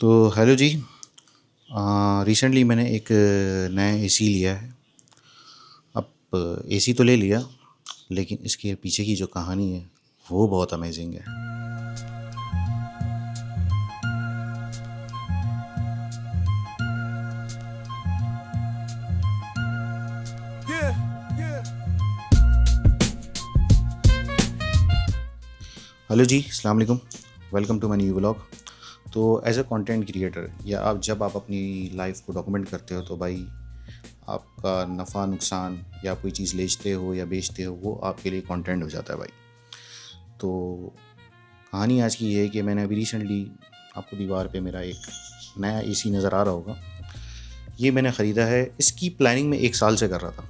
तो हेलो जी। रिसेंटली मैंने एक नया एसी लिया है। अब एसी तो ले लिया, लेकिन इसके पीछे की जो कहानी है वो बहुत अमेजिंग है। Yeah, yeah. हेलो जी, अस्सलाम वालेकुम। Welcome to my new vlog. तो एज अ कंटेंट क्रिएटर या जब आप अपनी लाइफ को डॉक्यूमेंट करते हो तो भाई आपका नफ़ा नुकसान या कोई चीज़ लेते हो या बेचते हो वो आपके लिए कंटेंट हो जाता है भाई। तो कहानी आज की ये है कि मैंने अभी रिसेंटली, आपको दीवार पे मेरा एक नया एसी नज़र आ रहा होगा, ये मैंने ख़रीदा है। इसकी प्लानिंग में 1 साल से कर रहा था।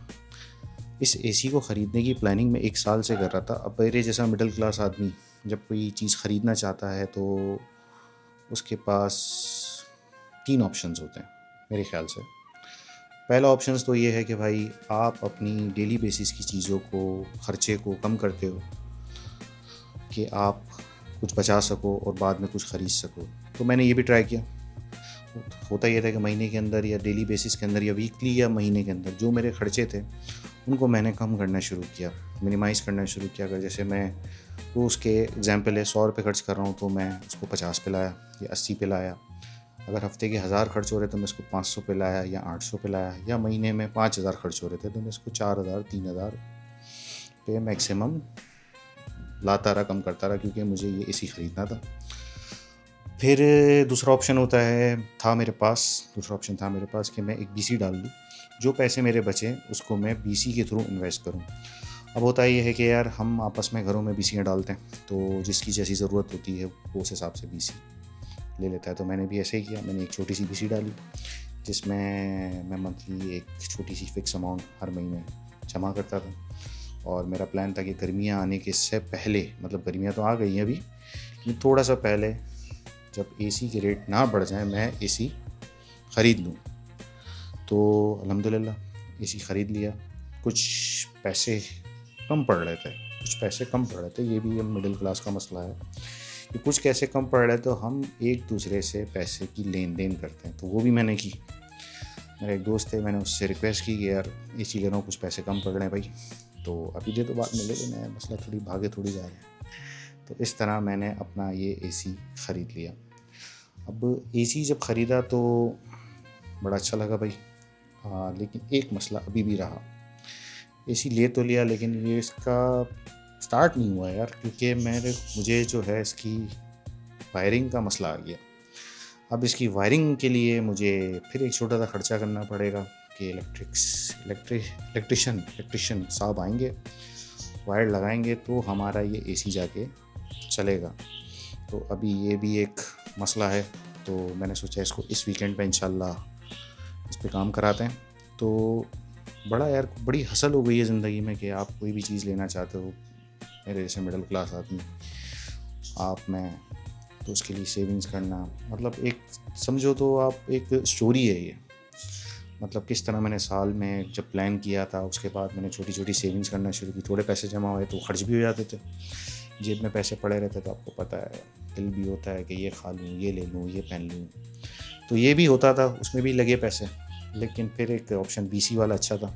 इस एसी को ख़रीदने की प्लानिंग में 1 साल से कर रहा था। अब मेरे जैसा मिडिल क्लास आदमी जब कोई चीज़ ख़रीदना चाहता है तो उसके पास 3 ऑप्शंस होते हैं मेरे ख़्याल से। पहला ऑप्शंस तो ये है कि भाई आप अपनी डेली बेसिस की चीज़ों को, ख़र्चे को कम करते हो कि आप कुछ बचा सको और बाद में कुछ ख़रीद सको। तो मैंने ये भी ट्राई किया। होता ये था कि महीने के अंदर या डेली बेसिस के अंदर या वीकली या महीने के अंदर जो मेरे खर्चे थे उनको मैंने कम करना शुरू किया, मिनिमाइज़ करना शुरू किया। अगर जैसे मैं वो उसके एग्जांपल है 100 रुपये खर्च कर रहा हूँ तो मैं उसको 50 पे लाया या 80 पे लाया। अगर हफ्ते के 1000 खर्च हो रहे तो मैं इसको 500 पे लाया या 800 पे लाया, या महीने में 5000 खर्च हो रहे थे तो मैं इसको 4000 3000 पे मैक्सिमम लाता रहा, कम करता रहा, क्योंकि मुझे ये एसी ख़रीदना था। फिर दूसरा ऑप्शन होता है, दूसरा ऑप्शन था मेरे पास कि मैं एक बीसी डाल दूँ। जो पैसे मेरे बचे उसको मैं बीसी के थ्रू इन्वेस्ट करूँ। अब होता ये है कि यार हम आपस में घरों में बीसियाँ डालते हैं, तो जिसकी जैसी ज़रूरत होती है वो उस हिसाब से बीसी ले लेता है। तो मैंने भी ऐसे ही किया। मैंने एक छोटी सी बीसी डाली जिसमें मैं मंथली एक छोटी सी फ़िक्स अमाउंट हर महीने जमा करता था। और मेरा प्लान था कि गर्मियाँ आने के से पहले, मतलब गर्मियाँ तो आ गई हैं अभी, लेकिन थोड़ा सा पहले जब एसी के रेट ना बढ़ जाए मैं एसी ख़रीद लूँ। तो अल्हम्दुलिल्लाह एसी ख़रीद लिया। कुछ पैसे कम पड़ रहे थे, ये भी मिडिल क्लास का मसला है कि कुछ कैसे कम पड़ रहे, तो हम एक दूसरे से पैसे की लेन देन करते हैं। तो वो भी मैंने की। मेरे एक दोस्त थे, मैंने उससे रिक्वेस्ट की कि यार एसी ले रहा हूँ, कुछ पैसे कम पड़ रहे हैं भाई, तो अभी दे दो, बाद में ले लेना, मसला थोड़ी भागे थोड़ी जा रहा है। तो इस तरह मैंने अपना ये एसी ख़रीद लिया। अब एसी जब ख़रीदा तो बड़ा अच्छा लगा भाई। लेकिन एक मसला अभी भी रहा। एसी ले तो लिया लेकिन ये इसका स्टार्ट नहीं हुआ यार, क्योंकि मुझे जो है इसकी वायरिंग का मसला आ गया। अब इसकी वायरिंग के लिए मुझे फिर एक छोटा सा ख़र्चा करना पड़ेगा कि इलेक्ट्रिशियन साहब आएंगे, वायर लगाएंगे तो हमारा ये एसी जाके चलेगा। तो अभी ये भी एक मसला है। तो मैंने सोचा इसको इस वीकेंड पे इंशाल्लाह इस पे काम कराते हैं। तो बड़ी हसल हो गई है ज़िंदगी में कि आप कोई भी चीज़ लेना चाहते हो, मेरे जैसे मिडिल क्लास आदमी, तो उसके लिए सेविंग्स करना, मतलब एक समझो तो आप एक स्टोरी है ये। मतलब किस तरह मैंने साल में जब प्लान किया था उसके बाद मैंने छोटी छोटी सेविंग्स करना शुरू की। थोड़े पैसे जमा हुए तो खर्च भी हो जाते थे, जेब में पैसे पड़े रहते, तो आपको पता है दिल भी होता है कि ये खा लूँ, ये ले लूँ, ये पहन लूँ। तो ये भी होता था, उसमें भी लगे पैसे। लेकिन फिर एक ऑप्शन बीसी वाला अच्छा था,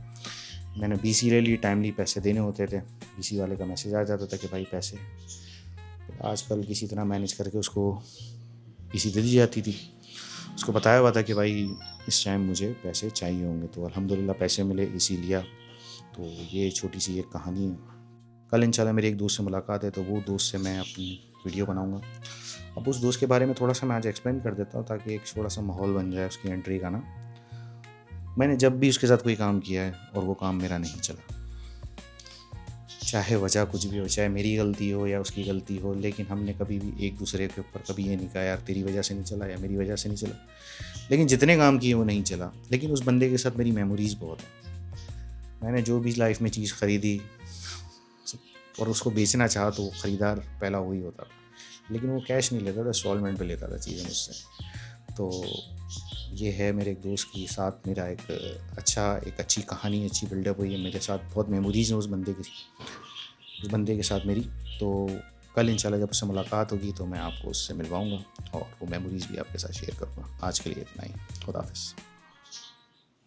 मैंने बीसी ले ली। टाइमली पैसे देने होते थे, बीसी वाले का मैसेज आ जाता था कि भाई पैसे। आजकल किसी तरह मैनेज करके उसको बीसी दे दी जाती थी। उसको बताया हुआ था कि भाई इस टाइम मुझे पैसे चाहिए होंगे। तो अल्हम्दुलिल्लाह पैसे मिले, एसी लिया। तो ये छोटी सी एक कहानी है। कल इंशाल्लाह मेरे एक दोस्त से मुलाकात है, तो वो दोस्त से मैं अपनी वीडियो बनाऊँगा। अब उस दोस्त के बारे में थोड़ा सा मैं आज एक्सप्लेन कर देता हूँ ताकि एक थोड़ा सा माहौल बन जाए उसकी एंट्री का ना। मैंने जब भी उसके साथ कोई काम किया है और वो काम मेरा नहीं चला, चाहे वजह कुछ भी हो, चाहे मेरी गलती हो या उसकी गलती हो, लेकिन हमने कभी भी एक दूसरे के ऊपर कभी ये नहीं कहा यार तेरी वजह से नहीं चला या मेरी वजह से नहीं चला। लेकिन जितने काम किए वो नहीं चला। लेकिन उस बंदे के साथ मेरी मेमोरीज़ बहुत हैं। मैंने जो भी लाइफ में चीज़ ख़रीदी और उसको बेचना चाहा तो ख़रीदार पहला वही होता था, लेकिन वो कैश नहीं लेता था, इंस्टॉलमेंट पे लेता था चीज़ें मुझसे। तो ये है मेरे एक दोस्त के साथ मेरा एक अच्छी कहानी, अच्छी बिल्डअप हुई है। मेरे साथ बहुत मेमोरीज़ हैं उस बंदे के साथ मेरी। तो कल इंशाल्लाह जब उससे मुलाकात होगी तो मैं आपको उससे मिलवाऊँगा और वो मेमोरीज़ भी आपके साथ शेयर करूँगा। आज के लिए इतना ही। खुदा हाफ़िज़।